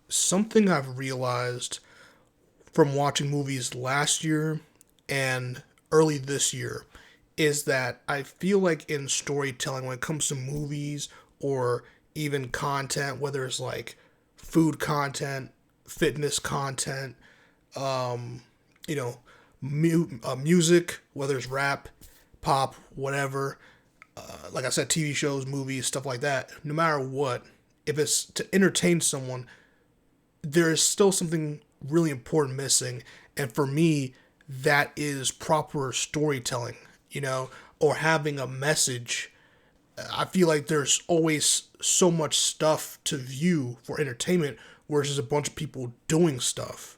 something I've realized from watching movies last year and early this year is that I feel like in storytelling, when it comes to movies or even content, whether it's like food content, fitness content, um, you know, music, whether it's rap, pop, whatever, like I said, TV shows, movies, stuff like that, no matter what, if it's to entertain someone, there is still something really important missing. And for me, that is proper storytelling, or having a message. I feel like there's always so much stuff to view for entertainment, where it's just a bunch of people doing stuff.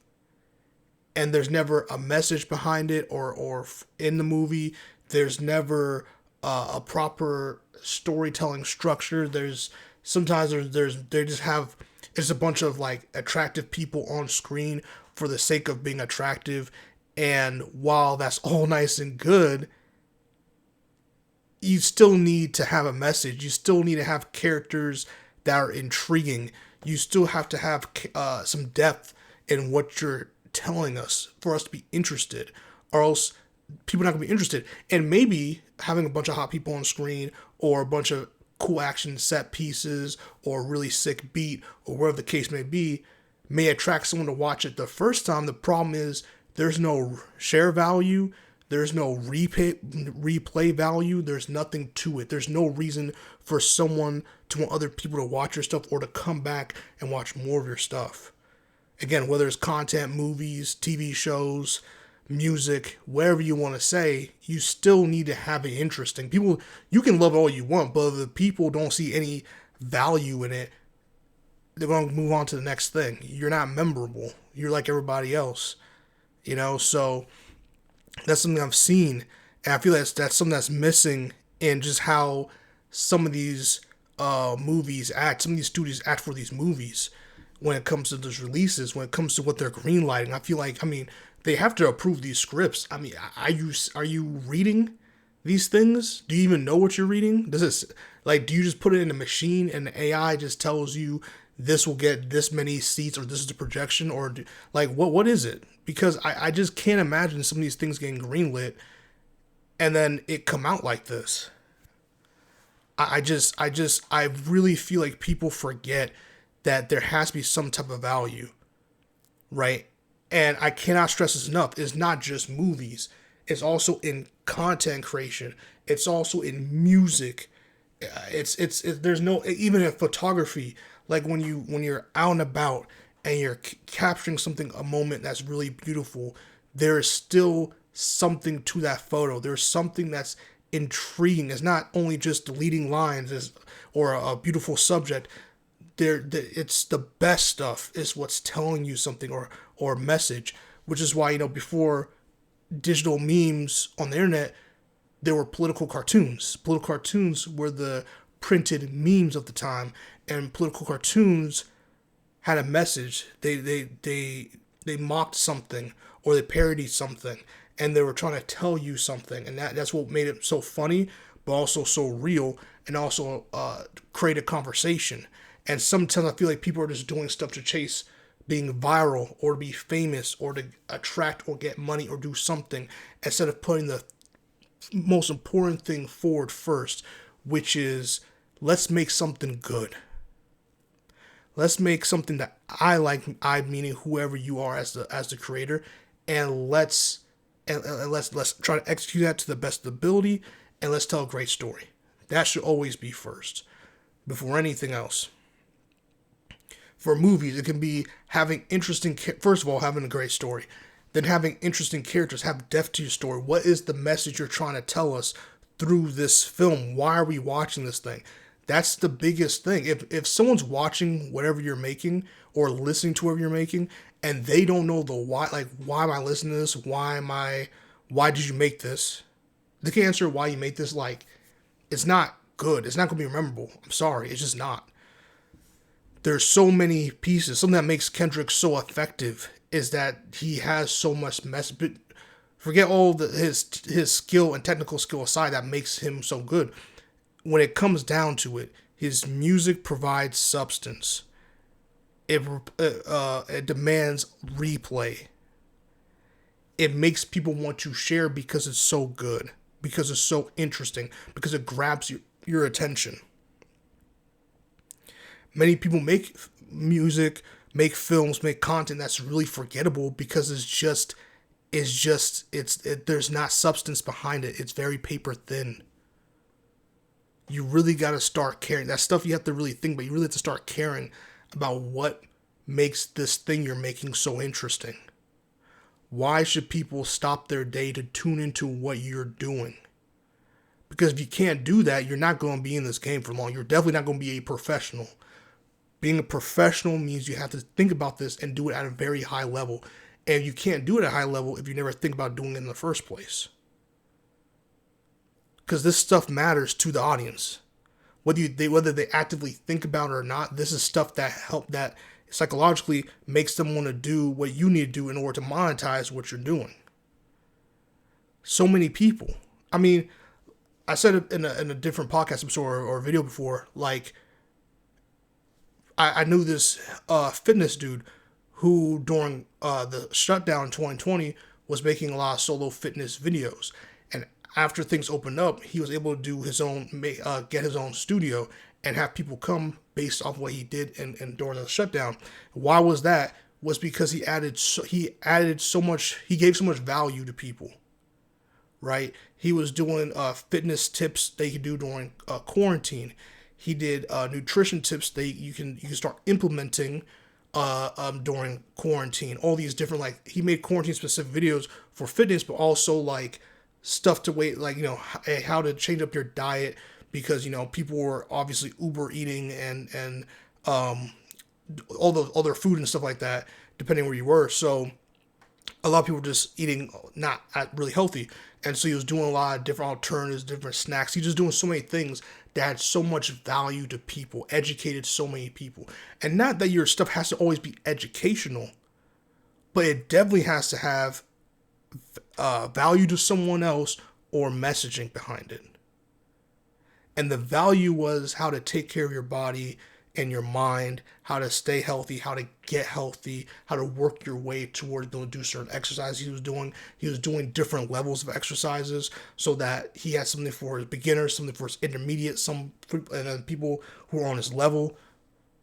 And there's never a message behind it, or in the movie, there's never a proper storytelling structure. There's sometimes they just have it's a bunch of like attractive people on screen for the sake of being attractive. And while that's all nice and good, you still need to have a message. You still need to have characters that are intriguing. You still have to have some depth in what you're telling us for us to be interested, or else people are not going to be interested. And maybe having a bunch of hot people on screen, or a bunch of cool action set pieces, or really sick beat, or whatever the case may attract someone to watch it the first time. The problem is there's no share value, there's no replay value, there's nothing to it. There's no reason for someone to want other people to watch your stuff or to come back and watch more of your stuff. Again, whether it's content, movies, TV shows, music, whatever you want to say, you still need to have it interesting. People, you can love it all you want, but if the people don't see any value in it, they're going to move on to the next thing. You're not memorable. You're like everybody else, So that's something I've seen, and I feel that's something that's missing in just how some of these movies act. Some of these studios act for these movies when it comes to those releases, when it comes to what they're greenlighting. I feel like, they have to approve these scripts. Are you reading these things? Do you even know what you're reading? Do you just put it in a machine and the AI just tells you this will get this many seats, or this is the projection, or what is it? Because I just can't imagine some of these things getting greenlit and then it come out like this. I really feel like people forget that there has to be some type of value, right? And I cannot stress this enough. It's not just movies. It's also in content creation. It's also in music. There's no, even in photography. Like when you're out and about and you're capturing something, a moment that's really beautiful, there is still something to that photo. There's something that's intriguing. It's not only just the leading lines or a beautiful subject. It's the best stuff is what's telling you something, or message, which is why, before digital memes on the internet, there were political cartoons. Political cartoons were the printed memes of the time, and political cartoons had a message. They mocked something, or they parodied something, and they were trying to tell you something, and that's what made it so funny, but also so real, and also create a conversation. And sometimes I feel like people are just doing stuff to chase being viral, or to be famous, or to attract or get money or do something, instead of putting the most important thing forward first, which is, let's make something good. Let's make something that I like. I meaning whoever you are as the creator, and let's try to execute that to the best of the ability, and let's tell a great story. That should always be first before anything else. For movies, it can be having first of all, having a great story, then having interesting characters, have depth to your story. What is the message you're trying to tell us through this film? Why are we watching this thing? That's the biggest thing. If someone's watching whatever you're making, or listening to whatever you're making, and they don't know the why, like, why am I listening to this? Why did you make this? They can't answer why you made this. Like, it's not good. It's not going to be memorable. I'm sorry. It's just not. There's so many pieces. Something that makes Kendrick so effective is that he has so much mess. But forget all his skill and technical skill aside, that makes him so good. When it comes down to it, his music provides substance. it demands replay. It makes people want to share because it's so good, because it's so interesting, because it grabs your attention. Many people make music, make films, make content that's really forgettable because there's not substance behind it. It's very paper thin. You really got to start caring. That stuff you have to really think, but you really have to start caring about what makes this thing you're making so interesting. Why should people stop their day to tune into what you're doing? Because if you can't do that, you're not going to be in this game for long. You're definitely not going to be a professional. Being a professional means you have to think about this and do it at a very high level. And you can't do it at a high level if you never think about doing it in the first place. Because this stuff matters to the audience. Whether they actively think about it or not, this is stuff that psychologically makes them want to do what you need to do in order to monetize what you're doing. So many people. I mean, I said it in a different podcast episode or video before, like, I knew this fitness dude who during the shutdown in 2020 was making a lot of solo fitness videos. And after things opened up, he was able to do his own, get his own studio and have people come based off what he did and during the shutdown. Why was that? Was because he gave so much value to people, right? He was doing fitness tips they could do during quarantine. He did nutrition tips that you can start implementing during quarantine. All these different, like, he made quarantine specific videos for fitness, but also like stuff to wait, like, how to change up your diet because, people were obviously Uber eating and all the other food and stuff like that, depending where you were. So a lot of people were just eating not really healthy. And so he was doing a lot of different alternatives, different snacks. He was just doing so many things that had so much value to people, educated so many people. And not that your stuff has to always be educational, but it definitely has to have value to someone else or messaging behind it. And the value was how to take care of your body and your mind, how to stay healthy, how to get healthy, how to work your way towards being able to do certain exercises he was doing. He was doing different levels of exercises so that he had something for his beginners, something for his intermediate, and then people who are on his level.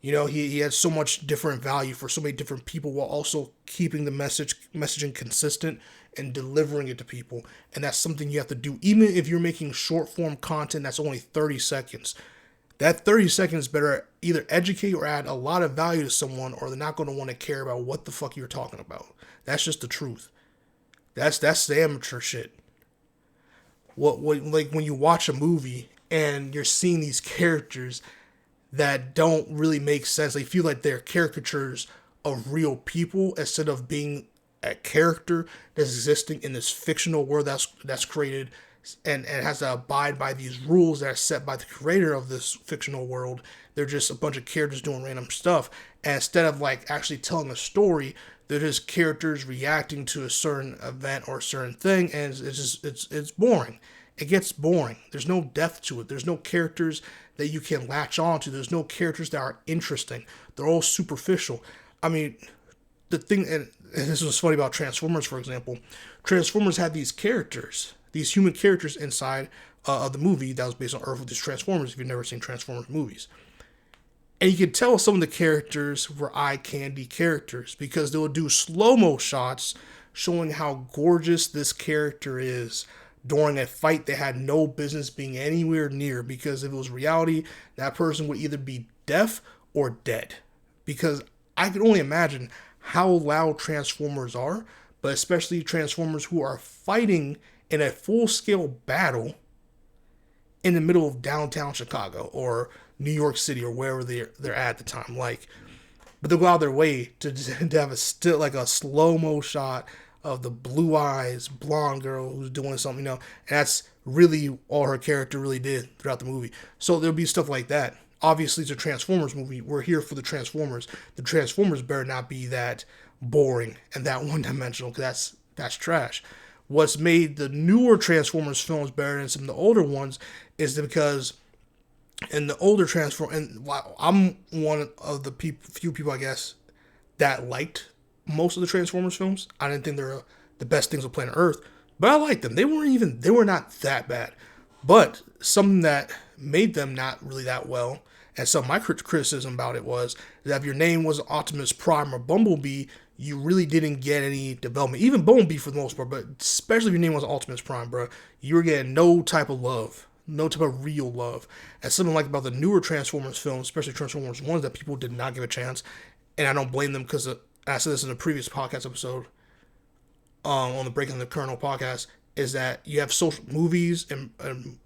He had so much different value for so many different people while also keeping the messaging consistent and delivering it to people. And that's something you have to do, even if you're making short form content that's only 30 seconds. That 30 seconds better either educate or add a lot of value to someone, or they're not going to want to care about what the fuck you're talking about. That's just the truth. That's the amateur shit. What like when you watch a movie and you're seeing these characters that don't really make sense. They feel like they're caricatures of real people instead of being a character that's existing in this fictional world that's created and has to abide by these rules that are set by the creator of this fictional world. They're just a bunch of characters doing random stuff. And instead of like actually telling a story, they're just characters reacting to a certain event or a certain thing, and it's boring. It gets boring. There's no depth to it. There's no characters that you can latch on to. There's no characters that are interesting. They're all superficial. I mean, the thing, and this was funny about Transformers, for example. Transformers had these characters, these human characters inside of the movie that was based on Earth with these Transformers, if you've never seen Transformers movies. And you could tell some of the characters were eye candy characters because they would do slow-mo shots showing how gorgeous this character is during a fight they had no business being anywhere near, because if it was reality, that person would either be deaf or dead. Because I can only imagine how loud Transformers are, but especially Transformers who are fighting in a full-scale battle in the middle of downtown Chicago or New York City or wherever they're at the time. But they'll go out of their way to have a slow-mo shot of the blue eyes blonde girl who's doing something, and that's really all her character really did throughout the movie. So there'll be stuff like that. Obviously, it's a Transformers movie. We're here for the Transformers. The Transformers better not be that boring and that one-dimensional, because that's trash. What's made the newer Transformers films better than some of the older ones is because in the older Transformers, and I'm one of the few people, I guess, that liked most of the Transformers films. I didn't think they're the best things on planet Earth, but I liked them. They were not that bad. But something that made them not really that well, and some of my criticism about it was that if your name was Optimus Prime or Bumblebee, you really didn't get any development. Even Bumblebee for the most part, but especially if your name was Optimus Prime, bro, you were getting no type of love. No type of real love. And something like about the newer Transformers films, especially Transformers 1, that people did not give a chance. And I don't blame them because I said this in a previous podcast episode on the Breaking the Kernel podcast, is that you have social movies and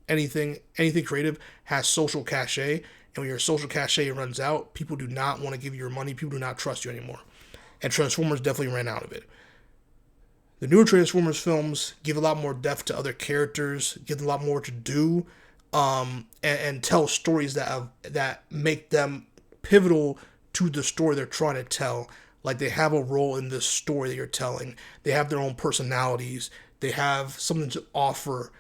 anything creative has social cachet. And when your social cachet runs out, people do not want to give you your money. People do not trust you anymore. And Transformers definitely ran out of it. The newer Transformers films give a lot more depth to other characters, give them a lot more to do, and tell stories that make them pivotal to the story they're trying to tell. Like they have a role in this story that you're telling. They have their own personalities. They have something to offer,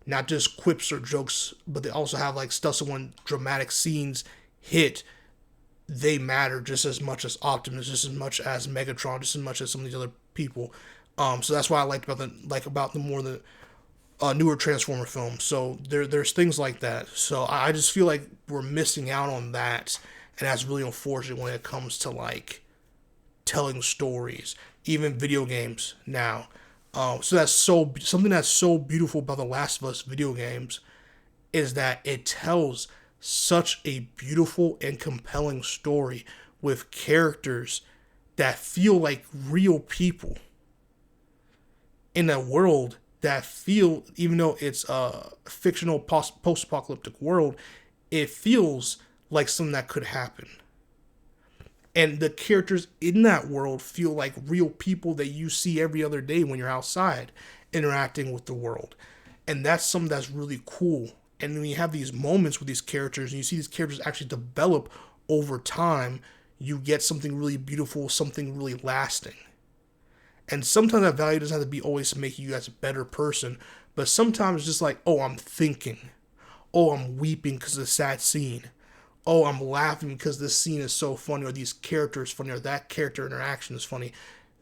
not just quips or jokes, but they also have like stuff. So when dramatic scenes hit, they matter just as much as Optimus, just as much as Megatron, just as much as some of these other people. So that's why I liked about the newer Transformer films. So there's things like that. So I just feel like we're missing out on that, and that's really unfortunate when it comes to like telling stories, even video games now. So that's something that's so beautiful about the Last of Us video games is that it tells such a beautiful and compelling story with characters that feel like real people in a world that feel, even though it's a fictional post-apocalyptic world, it feels like something that could happen. And the characters in that world feel like real people that you see every other day when you're outside interacting with the world. And that's something that's really cool. And when you have these moments with these characters and you see these characters actually develop over time, you get something really beautiful, something really lasting. And sometimes that value doesn't have to be always to make you guys a better person, but sometimes it's just like, oh, I'm thinking. Oh, I'm weeping because of a sad scene. Oh, I'm laughing because this scene is so funny, or these characters funny, or that character interaction is funny.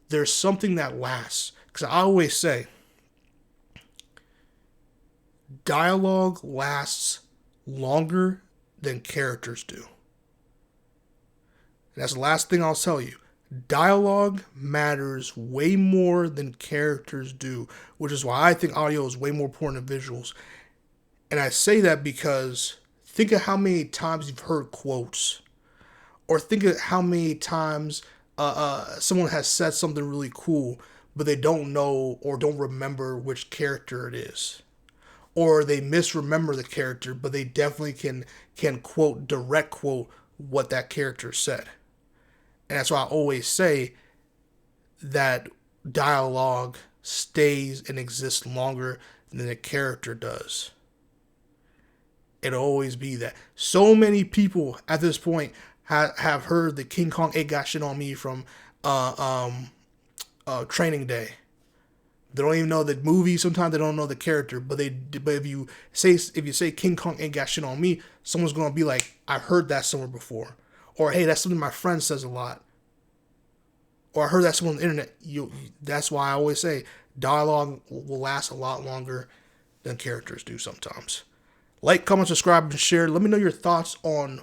There's something that lasts. Because I always say, dialogue lasts longer than characters do. And that's the last thing I'll tell you. Dialogue matters way more than characters do, which is why I think audio is way more important than visuals. And I say that because think of how many times you've heard quotes, or think of how many times someone has said something really cool, but they don't know or don't remember which character it is. Or they misremember the character, but they definitely can quote, direct quote what that character said. And that's why I always say that dialogue stays and exists longer than the character does. It'll always be that. So many people at this point have heard the King Kong Ain't Got Shit on Me from Training Day. They don't even know the movie. Sometimes they don't know the character, but if you say King Kong Ain't Got Shit on Me, someone's gonna be like, I heard that somewhere before. Or, hey, that's something my friend says a lot. Or I heard that somewhere on the internet. That's why I always say dialogue will last a lot longer than characters do sometimes. Like, comment, subscribe, and share. Let me know your thoughts on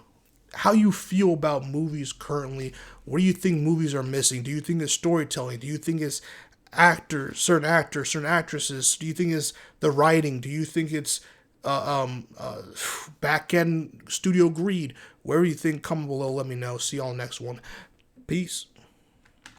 how you feel about movies currently. What do you think movies are missing? Do you think it's storytelling? Do you think it's certain actors, certain actresses? Do you think it's the writing? Do you think it's back-end studio greed? Wherever you think, comment below, let me know. See y'all next one. Peace.